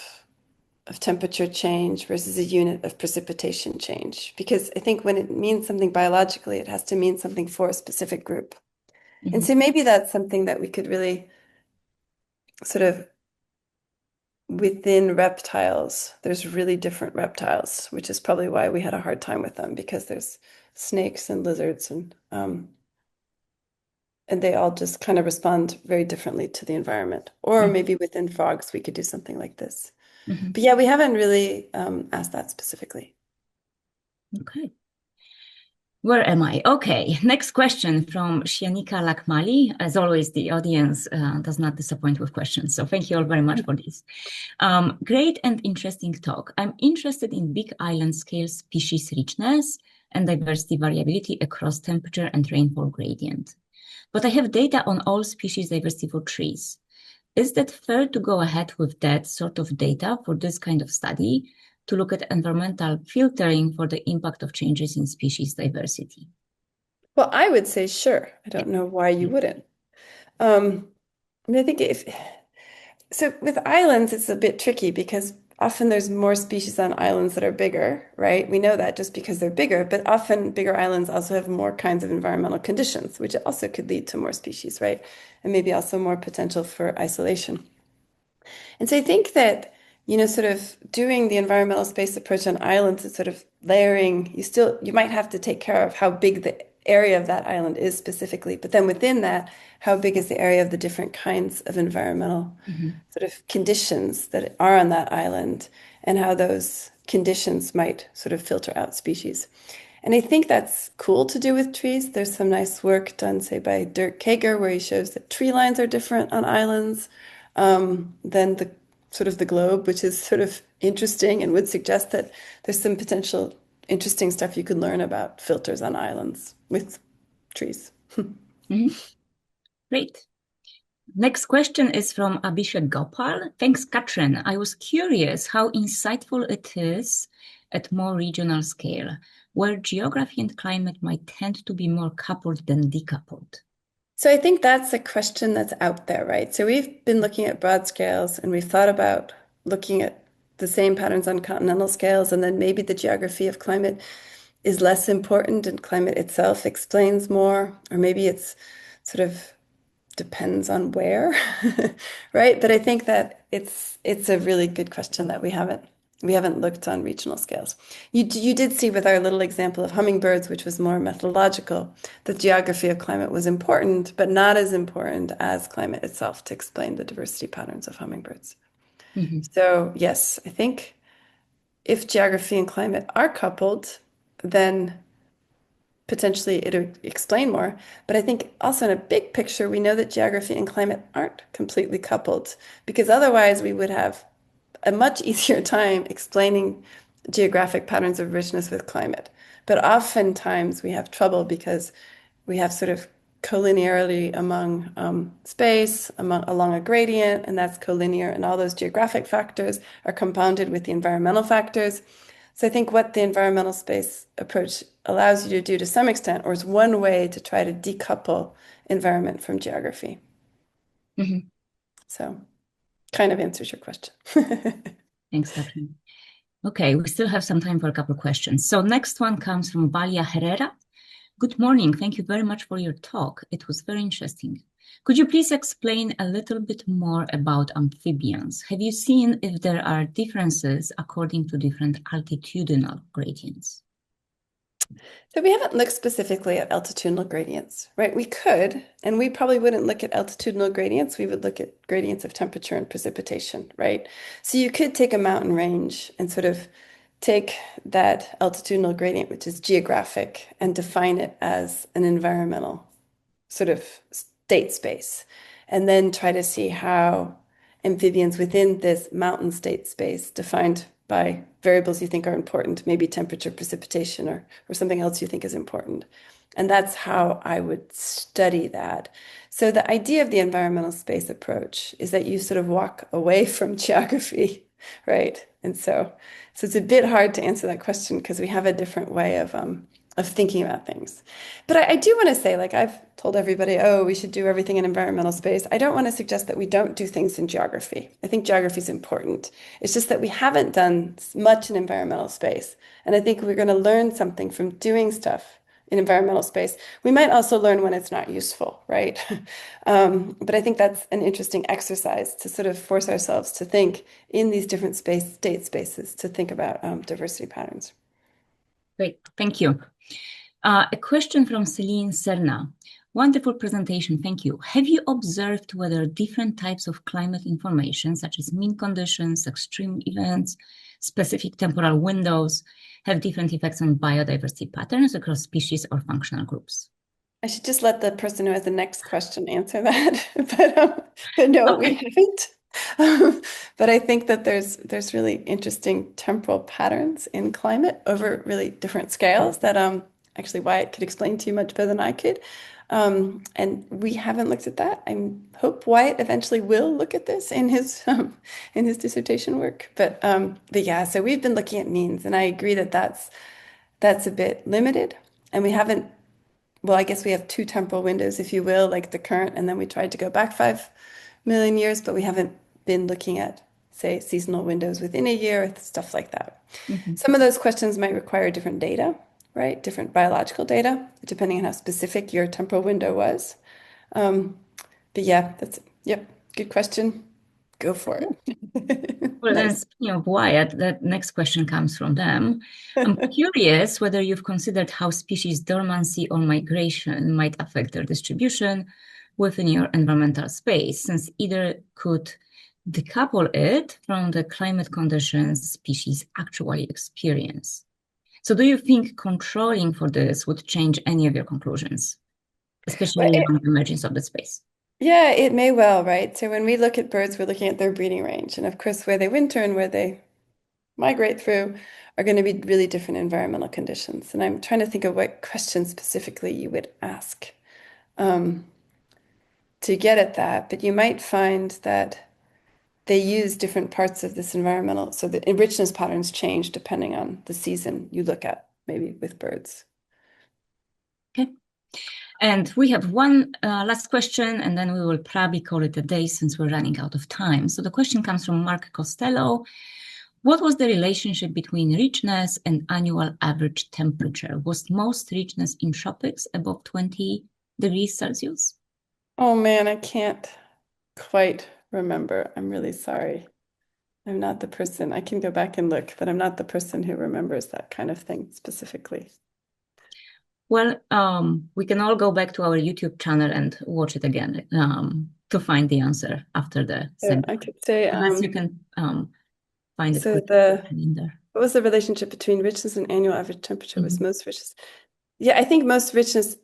C: temperature change versus a unit of precipitation change. Because I think when it means something biologically, it has to mean something for a specific group. And so maybe that's something that we could really sort of, within reptiles, there's really different reptiles, which is probably why we had a hard time with them, because there's snakes and lizards and they all just kind of respond very differently to the environment. Or maybe within frogs, we could do something like this. But yeah, we haven't really asked that specifically.
B: Okay. Where am I? Okay, next question from Shianika Lakmali. As always, the audience does not disappoint with questions, so thank you all very much for this. Great and interesting talk. I'm interested in big island scale species richness and diversity variability across temperature and rainfall gradient. But I have data on all species diversity for trees. Is that fair to go ahead with that sort of data for this kind of study? to look at environmental filtering for the impact of changes in species diversity?
C: Well, I would say sure. I don't know why you wouldn't. I mean, I think if so with islands, it's a bit tricky because often there's more species on islands that are bigger, right? We know that just because they're bigger, but often bigger islands also have more kinds of environmental conditions, which also could lead to more species, right? And maybe also more potential for isolation. And so I think that, sort of doing the environmental space approach on islands is sort of layering, you might have to take care of how big the area of that island is specifically, but then within that, how big is the area of the different kinds of environmental sort of conditions that are on that island and how those conditions might sort of filter out species. And I think that's cool to do with trees. There's some nice work done, say, by Dirk Kager, where he shows that tree lines are different on islands than the sort of the globe, which is sort of interesting and would suggest that there's some potential interesting stuff you could learn about filters on islands with trees.
B: Great. Next question is from Abhishek Gopal. Thanks, Katrin. I was curious how insightful it is at more regional scale, where geography and climate might tend to be more coupled than decoupled.
C: So I think that's a question that's out there, right? So we've been looking at broad scales and we've thought about looking at the same patterns on continental scales, and then maybe the geography of climate is less important and climate itself explains more, or maybe it's sort of depends on where, right? But I think that it's a really good question that we haven't looked on regional scales. You did see with our little example of hummingbirds, which was more methodological, the geography of climate was important, but not as important as climate itself to explain the diversity patterns of hummingbirds. So yes, I think if geography and climate are coupled, then potentially it'll explain more. But I think also in a big picture, we know that geography and climate aren't completely coupled because otherwise we would have a much easier time explaining geographic patterns of richness with climate. But oftentimes we have trouble because we have sort of collinearity among space, along a gradient, and that's collinear, and all those geographic factors are compounded with the environmental factors. So I think what the environmental space approach allows you to do to some extent, or is one way to try to decouple environment from geography. So kind of answers your question.
B: Thanks, Catherine. Okay, we still have some time for a couple of questions. So next one comes from Valia Herrera. Good morning. Thank you very much for your talk. It was very interesting. Could you please explain a little bit more about amphibians? Have you seen if there are differences according to different altitudinal gradients?
C: So we haven't looked specifically at altitudinal gradients, right? We could, and we probably wouldn't look at altitudinal gradients. We would look at gradients of temperature and precipitation, right? So you could take a mountain range and sort of take that altitudinal gradient, which is geographic, and define it as an environmental sort of state space, and then try to see how amphibians within this mountain state space defined by variables you think are important, maybe temperature, precipitation, or something else you think is important. And that's how I would study that. So the idea of the environmental space approach is that you sort of walk away from geography, right? And so it's a bit hard to answer that question because we have a different way of thinking about things. But I do want to say, like I've told everybody, oh, we should do everything in environmental space. I don't want to suggest that we don't do things in geography. I think geography is important. It's just that we haven't done much in environmental space. And I think we're going to learn something from doing stuff in environmental space. We might also learn when it's not useful, right? But I think that's an interesting exercise to sort of force ourselves to think in these different state spaces to think about diversity patterns.
B: Great, thank you. A question from Celine Serna. Wonderful presentation, thank you. Have you observed whether different types of climate information, such as mean conditions, extreme events, specific temporal windows, have different effects on biodiversity patterns across species or functional groups?
C: I should just let the person who has the next question answer that, but no, we haven't. But I think that there's really interesting temporal patterns in climate over really different scales that actually Wyatt could explain to you much better than I could. And we haven't looked at that. I hope Wyatt eventually will look at this in his dissertation work. But yeah, so we've been looking at means, and I agree that that's a bit limited. And we haven't, well, I guess we have two temporal windows, if you will, like the current, and then we tried to go back 5 million years, but we haven't been looking at, say, seasonal windows within a year, stuff like that.
B: Mhm.
C: Some of those questions might require different data, right? Different biological data, depending on how specific your temporal window was. Um, but yeah, yep, good question. Go for it.
B: Well, then,
C: Nice.
B: speaking of Wyatt, that next question comes from them. I'm curious whether you've considered how species dormancy or migration might affect their distribution within your environmental space, since either could decouple it from the climate conditions species actually experience. So, do you think controlling for this would change any of your conclusions,
C: Well,
B: especially on the emergence of the space?
C: yeah, it may well, right? So when we look at birds, we're looking at their breeding range. And of course, where they winter and where they migrate through are going to be really different environmental conditions. And I'm trying to think of what question specifically you would ask um, to get at that. But you might find that they use different parts of this environmental, so the richness patterns change depending on the season you look at, maybe with birds.
B: Okay. And we have one last question, and then we will probably call it a day since we're running out of time. So the question comes from Mark Costello. What was the relationship between richness and annual average temperature? Was most richness in tropics above 20 degrees Celsius?
C: Oh man, I can't quite remember. I'm really sorry. I'm not the person. I can go back and look, but I'm not the person who remembers that kind of thing specifically.
B: Well, we can all go back to our YouTube channel and watch it again to find the answer after the
C: So
B: segment.
C: I could say,
B: Unless you can find it
C: so
B: quickly
C: the
B: in there.
C: what was the relationship between richness and annual average temperature was
B: Mhm.
C: most richness? Yeah, I think most richness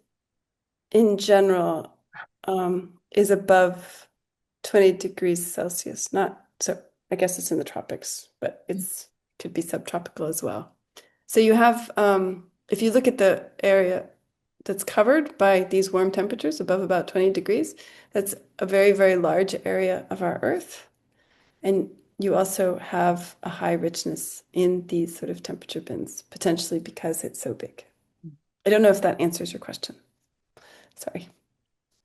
C: in general is above 20 degrees Celsius. Not so, I guess it's in the tropics, but it's could be subtropical as well. So you have, if you look at the area that's covered by these warm temperatures above about 20 degrees, that's a very, very large area of our Earth. And you also have a high richness in these sort of temperature bins, potentially because it's so big. I don't know if that answers your question. Sorry.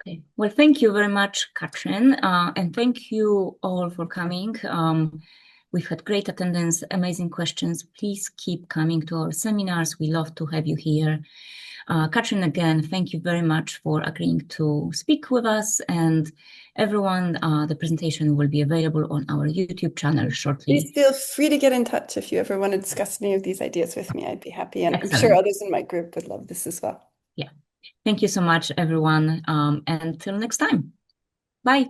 B: Okay. Well, thank you very much, Katrin, and thank you all for coming. We've had great attendance, amazing questions. Please keep coming to our seminars. We love to have you here. Katrin, again, thank you very much for agreeing to speak with us. And everyone, the presentation will be available on our YouTube channel shortly.
C: Please feel free to get in touch if you ever want to discuss any of these ideas with me. I'd be happy. And I'm sure
B: Excellent.
C: others in my group would love this as well.
B: Yeah. Thank you so much, everyone. And till next time. Bye.